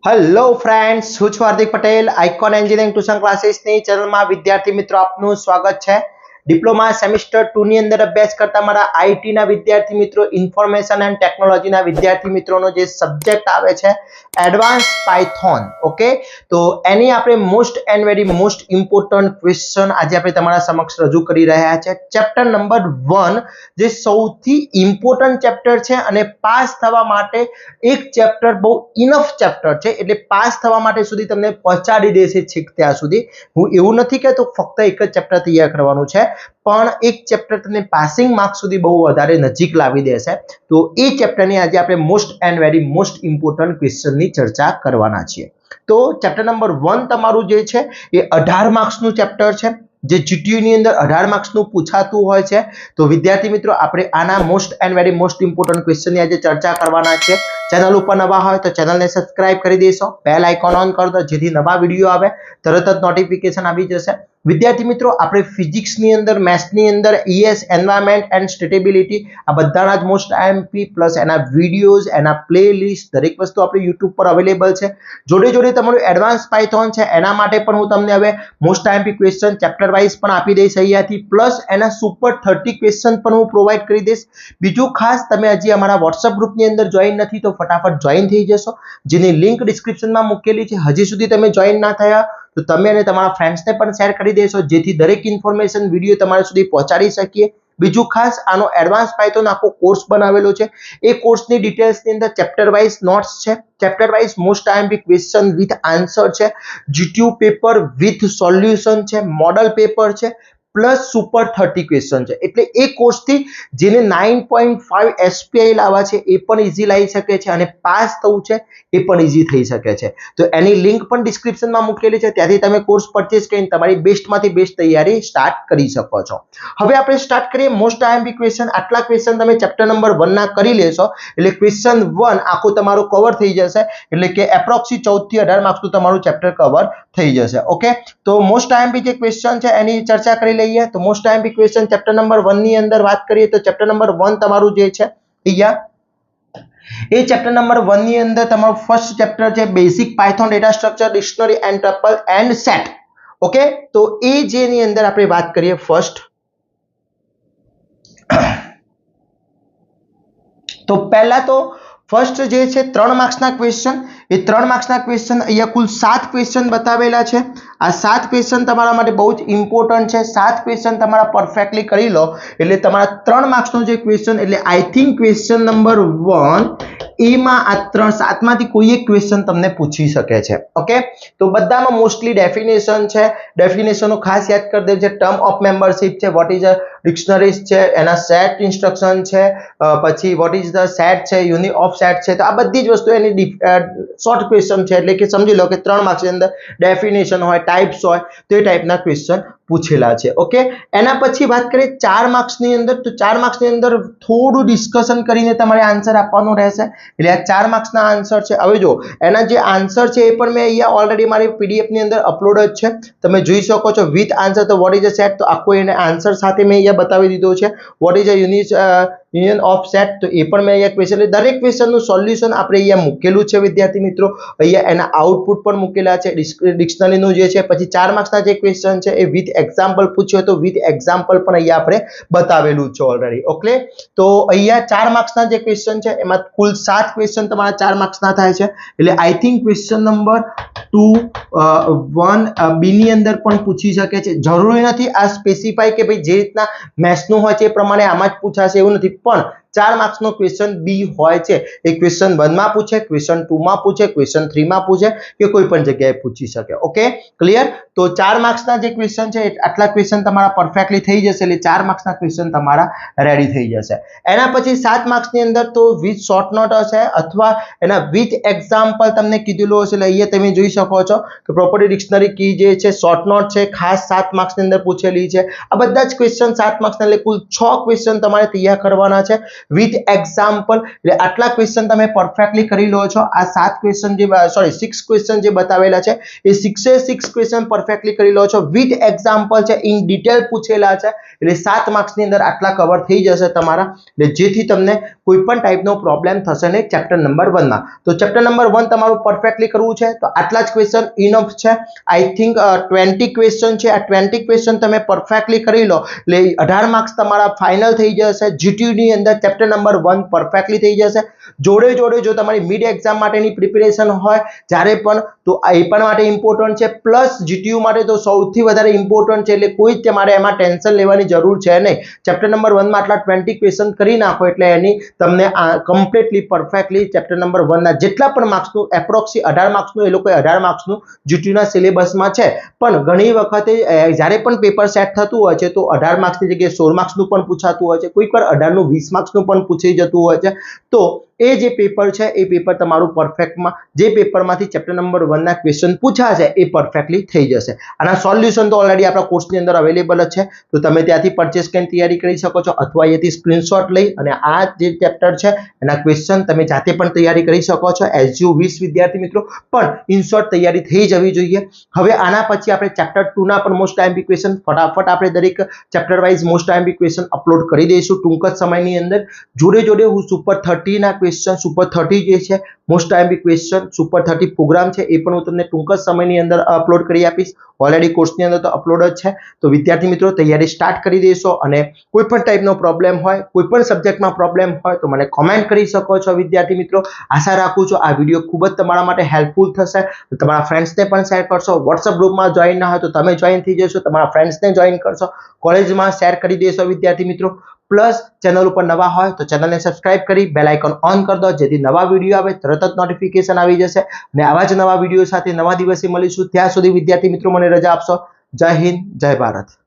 Hello friends, હું છું Hardik Patel. Icon engineering tuition ક્લાસીસની ચેનલમાં વિદ્યાર્થી મિત્રો આપનું સ્વાગત છે. ડિપ્લોમા સેમિસ્ટર 2 ની અંદર અભ્યાસ કરતા મારા આઈટી ના વિદ્યાર્થી મિત્રો, ઇન્ફોર્મેશન એન્ડ ટેકનોલોજીના વિદ્યાર્થી મિત્રોનો જે સબ્જેક્ટ આવે છે એડવાન્સ પાયથોન. ઓકે, તો એની આપણે most and very most important question આજે આપણે તમારા સમક્ષ રજૂ કરી રહ્યા છે. ચેપ્ટર નંબર 1 જે સૌથી ઇમ્પોર્ટન્ટ ચેપ્ટર છે અને પાસ થવા માટે એક ચેપ્ટર બહુ ઇનફ ચેપ્ટર છે, એટલે પાસ થવા માટે સુધી તમને પહોંચાડી દેશે છેક ત્યાં સુધી. હું એવું નથી કહેતો ફક્ત એક જ ચેપ્ટર તૈયાર કરવાનું છે, પણ એક ચેપ્ટર તમને પાસિંગ માર્ક્સ સુધી બહુ વધારે નજીક લાવી દેશે. તો એ ચેપ્ટરની આજે આપણે most and very most important ક્વેશ્ચનની ચર્ચા કરવાના છીએ. તો ચેપ્ટર નંબર 1 તમારું જે છે એ 18 માર્ક્સનું ચેપ્ટર છે, જે જીટીયુ ની અંદર 18 માર્ક્સનું પૂછાતું હોય છે. તો વિદ્યાર્થી મિત્રો, આપણે આના most and very most important ક્વેશ્ચનની આજે ચર્ચા કરવાના છે. ચેનલ ઉપર નવા હોય તો ચેનલને સબસ્ક્રાઇબ કરી દેશો, બેલ આઇકોન ઓન કરી દો જેથી નવા વિડીયો આવે તરત જ નોટિફિકેશન આવી જશે. વિદ્યાર્થી મિત્રો, આપણે ફિઝિક્સની અંદર, મેથ્સની અંદર, ES એન્વાયરમેન્ટ એન્ડ સ્ટેબિલિટી આ બધાના જ મોસ્ટ આઈએમપી પ્લસ એના વિડીયોઝ, એના પ્લેલિસ્ટ દરેક વસ્તુ આપણે YouTube પર અવેલેબલ છે. જોડે જોડે તમારું એડવાન્સ પાયથોન છે એના માટે પણ હું તમને હવે most IMP question chapter wise પણ આપી દઈશ અહીંયાથી, પ્લસ એના સુપર 30 ક્વેશ્ચન પણ હું પ્રોવાઈડ કરી દઈશ. બીજું ખાસ, તમે હજી અમારા WhatsApp ગ્રુપની અંદર જોઈન નથી તો ફટાફટ જોઈન થઈ જશો, જેની લિંક ડિસ્ક્રિપ્શનમાં મૂકેલી છે. હજી સુધી તમે જોઈન ના થયા તો તમે અને તમારા ફ્રેન્ડ્સને પણ શેર કરી દેશો, જેથી દરેક ઇન્ફોર્મેશન વિડીયો તમારા સુધી પહોંચાડી શકીએ. બીજું ખાસ, આનો એડવાન્સ પાયથોન આખો કોર્સ બનાવેલો છે. એ કોર્સની ડિટેલ્સની અંદર ચેપ્ટર વાઇઝ નોટ્સ છે, chapter wise most IMP question with answer છે, જીટીયુ પેપર વિથ સોલ્યુશન છે, મોડલ પેપર છે, પ્લસ સુપર 30 ક્વેશ્ચન છે. એટલે એ કોર્સથી જેને 9.5 SPI લાવવા છે એ પણ ઈઝી લાવી શકે છે અને પાસ થવું છે એ પણ ઈઝી થઈ શકે છે. તો એની લિંક પણ ડિસ્ક્રિપ્શનમાં મૂકેલી છે, ત્યાંથી તમે કોર્સ પરચેસ કરીને તમારી બેસ્ટમાંથી બેસ્ટ તૈયારી સ્ટાર્ટ કરી શકો છો. હવે આપણે સ્ટાર્ટ કરીએ મોસ્ટ આઈએમપી ક્વેશ્ચન. આટલા ક્વેશ્ચન તમે ચેપ્ટર નંબર 1 ના કરી લેશો એટલે ક્વેશ્ચન 1 આખું તમારું કવર થઈ જશે, એટલે કે એપ્રોક્સી 14 થી 18 માર્ક્સનું તમારું ચેપ્ટર કવર થઈ જશે. ઓકે, તો મોસ્ટ આઈએમપી જે ક્વેશ્ચન છે એની ચર્ચા કરી લઈએ. તો most IMP question chapter number 1 ની અંદર વાત કરીએ તો ચેપ્ટર નંબર 1 તમારું જે છે અહીંયા, એ ચેપ્ટર નંબર 1 ની અંદર તમારું ફર્સ્ટ ચેપ્ટર છે basic Python data structure, dictionary and tuple and set. Okay, તો એ જે ની અંદર આપણે વાત કરીએ ફર્સ્ટ, તો પહેલા તો ફર્સ્ટ જે છે 3 માર્ક્સના ક્વેશ્ચન, એ 3 માર્ક્સના ક્વેશ્ચન અહીંયા કુલ 7 ક્વેશ્ચન બતાવેલા છે. આ 7 ક્વેશ્ચન તમારા માટે બહુ જ ઇમ્પોર્ટન્ટ છે. 7 ક્વેશ્ચન તમારા પરફેક્ટલી કરી લો એટલે તમારા 3 માર્ક્સનો જે ક્વેશ્ચન, એટલે આઈ થિંક ક્વેશ્ચન નંબર 1 એમાં આ 7 માંથી કોઈ એક ક્વેશ્ચન તમને પૂછી શકે છે. ઓકે, તો બધામાં મોસ્ટલી ડેફિનેશન છે, ડેફિનેશનો ખાસ યાદ કરી દેજો. ટર્મ ઓફ મેમ્બરશિપ છે, વોટ ઇઝ અ ડિક્શનરીઝ છે, એના સેટ ઇન્સ્ટ્રક્શન છે, પછી વોટ ઇઝ ધ સેટ છે, યુનિ ઓફ સેટ છે. તો આ બધી જ વસ્તુ એની શોર્ટ ક્વેશ્ચન છે, એટલે કે સમજી લો કે 3 માર્ક્સની અંદર ડેફિનેશન હોય, ટાઈપ્સ હોય, તો એ ટાઈપના ક્વેશ્ચન પૂછેલા છે. ઓકે, એના પછી વાત કરીએ 4 માર્ક્સની અંદર, તો 4 માર્ક્સની અંદર થોડું ડિસ્કશન કરીને તમારે આન્સર આપવાનો રહેશે. એટલે આ 4 માર્ક્સના આન્સર છે. હવે જો એના જે આન્સર છે એ પણ મેં અહીંયા ઓલરેડી મારી PDF ની અંદર અપલોડ જ છે, તમે જોઈ શકો છો. વિથ આન્સર, તો વોટ ઇઝ અ સેટ, તો આખો એને આન્સર સાથે મેં અહીંયા બતાવી દીધો છે. What is a union of set, તો એ પણ મેં અહીંયા ક્વેશ્ચન, દરેક ક્વેશ્ચનનું સોલ્યુશન આપણે અહીંયા મૂકેલું છે વિદ્યાર્થી મિત્રો. અહીંયા એના આઉટપુટ પણ મૂકેલા છે, ડિક્શનરીનું જે છે. પછી 4 માર્ક્સના જે ક્વેશ્ચન છે એ વિથ એક્ઝામ્પલ પૂછ્યો, તો વિથ એક્ઝામ્પલ પણ અહીંયા આપણે બતાવેલું છે ઓલરેડી. ઓકે, તો અહીંયા 4 માર્ક્સના જે ક્વેશ્ચન છે એમાં કુલ 7 ક્વેશ્ચન તમારા 4 માર્ક્સના થાય છે. એટલે આઈ થિંક ક્વેશ્ચન નંબર 2 1 બી ની અંદર પણ પૂછી શકે છે. જરૂરી નથી આ સ્પેસિફાઈ કે ભાઈ જે રીતના મેથ્સનું હોય છે એ પ્રમાણે આમાં જ પૂછાશે એવું નથી, પણ 4 માર્ક્સનો ક્વેશ્ચન બી હોય છે. એ ક્વેશ્ચન 1 માં પૂછે, ક્વેશ્ચન 2 માં પૂછે, ક્વેશ્ચન 3 માં પૂછે, કે કોઈ પણ જગ્યાએ પૂછી શકે. Okay, clear. તો 4 માર્ક્સના જે ક્વેશ્ચન છે આટલા ક્વેશ્ચન તમારા પરફેક્ટલી થઈ જશે, એટલે 4 માર્ક્સના ક્વેશ્ચન તમારા રેડી થઈ જશે. એના પછી 7 માર્ક્સની અંદર તો વિથ શોર્ટ નોટ હશે અથવા એના વિથ એક્ઝામ્પલ તમને કીધેલું હશે. એટલે અહીંયા તમે જોઈ શકો છો કે પ્રોપર્ટી ડિક્શનરી કી જે છે, શોર્ટ નોટ છે, ખાસ 7 માર્ક્સની અંદર પૂછેલી છે. આ બધા જ ક્વેશ્ચન 7 માર્ક્સના, એટલે કુલ 6 ક્વેશ્ચન તમારે તૈયાર કરવાના છે. With example. એટલે આટલા ક્વેશ્ચન તમે પરફેક્ટલી કરી લો છો. આ 7 ક્વેશ્ચન જે 6 ક્વેશ્ચન જે બતાવેલા છે એ 6 ક્વેશ્ચન પરફેક્ટલી કરી લો છો. વિથ એક્ઝામ્પલ છે, ઇન ડિટેલ પૂછેલા છે, એટલે 7 માર્ક્સની અંદર આટલા કવર થઈ જશે તમારા, એટલે જેથી તમને કોઈ પણ ટાઈપનો પ્રોબ્લેમ થશે નહીં ચેપ્ટર નંબર 1 માં. તો ચેપ્ટર નંબર 1 તમારું પરફેક્ટલી કરવું છે તો આટલા જ ક્વેશ્ચન ઇનફ છે. આઈ થિંક 20 ક્વેશ્ચન છે. આ 20 ક્વેશ્ચન તમે પરફેક્ટલી કરી લો એટલે 18 માર્ક્સ તમારા ફાઇનલ થઈ જશે. જીટીયુ ની અંદર ચેપ્ટર નંબર 1 પરફેક્ટલી થઈ જશે. જોડે જોડે જો તમારી મિડ એક્ઝામ માટેની પ્રિપેરેશન હોય જ્યારે પણ, તો એ પણ માટે ઇમ્પોર્ટન્ટ છે. પ્લસ જીટીયુ માટે તો સૌથી વધારે ઇમ્પોર્ટન્ટ છે, એટલે કોઈ જ તમારે એમાં ટેન્શન લેવાની જરૂર છે નહીં. ચેપ્ટર નંબર 1 માં આટલા 20 ક્વેશ્ચન કરી નાખો એટલે એની તમને કમ્પ્લીટલી પરફેક્ટલી ચેપ્ટર નંબર 1 ના જેટલા પણ માર્ક્સનું એપ્રોક્સી 18 માર્ક્સનું એ લોકો 18 માર્ક્સનું જીટીયુના સિલેબસમાં છે. પણ ઘણી વખતે જ્યારે પણ પેપર સેટ થતું હોય છે તો 18 માર્ક્સની જગ્યાએ 16 માર્ક્સનું પણ પૂછાતું હોય છે, કોઈક વાર 18 નું 20 માર્ક્સનું પણ પૂછી જતું હોય છે. તો એ જે પેપર છે એ પેપર તમારું પરફેક્ટમાં જે પેપરમાંથી ચેપ્ટર નંબર 1 ના ક્વેશ્ચન પૂછાશે એ પરફેક્ટલી થઈ જશે. આના સોલ્યુશન તો ઓલરેડી આપણા કોર્સની અંદર અવેલેબલ જ છે, તો તમે ત્યાંથી પરચેસ કરીને તૈયારી કરી શકો છો, અથવા અહીંયાથી સ્ક્રીનશોટ લઈ અને આ જે ચેપ્ટર છે એના ક્વેશ્ચન તમે જાતે પણ તૈયારી કરી શકો છો એઝ યુ વિશ વિદ્યાર્થી મિત્રો. પણ ઇન શોર્ટ તૈયારી થઈ જવી જોઈએ. હવે આના પછી આપણે ચેપ્ટર 2 ના પણ મોસ્ટ આઈએમપી ક્વેશ્ચન ફટાફટ આપણે દરેક chapter wise most IMP question upload કરી દઈશું ટૂંક જ સમયની અંદર. જોડે જોડે હું સુપર 30 ના ક્વેશ્ચન, સુપર 30 જે છે most IMP question, super 30 program છે એ પણ હું તમને ટૂંક જ સમયની અંદર અપલોડ કરી આપીશ. ઓલરેડી કોર્સની અંદર તો અપલોડ જ છે. તો વિદ્યાર્થી મિત્રો તૈયારી સ્ટાર્ટ કરી દેશો, અને કોઈ પણ ટાઈપનો પ્રોબ્લેમ હોય, કોઈ પણ સબ્જેક્ટમાં પ્રોબ્લેમ હોય તો મને કોમેન્ટ કરી શકો છો વિદ્યાર્થી મિત્રો. આશા રાખું છું આ વિડીયો ખૂબ જ તમારા માટે હેલ્પફુલ થશે. તમારા ફ્રેન્ડ્સને પણ શેર કરશો. વોટ્સઅપ ગ્રુપમાં જોઈન ના હોય તો તમે જોઈન થઈ જશો, તમારા ફ્રેન્ડ્સને જોઈન કરશો, કોલેજમાં શેર કરી દેશો વિદ્યાર્થી મિત્રો. પ્લસ ચેનલ ઉપર નવા હોય તો ચેનલને સબસ્ક્રાઇબ કરી બેલ આઇકોન ઓન કરી દો, જેથી નવા વિડીયો આવે તરત જ નોટિફિકેશન આવી જશે. અને આવા જ નવા વિડીયો સાથે નવા દિવસે મળીશું. ત્યાં સુધી વિદ્યાર્થી મિત્રો મને રજા આપશો. જય હિન્દ, જય ભારત.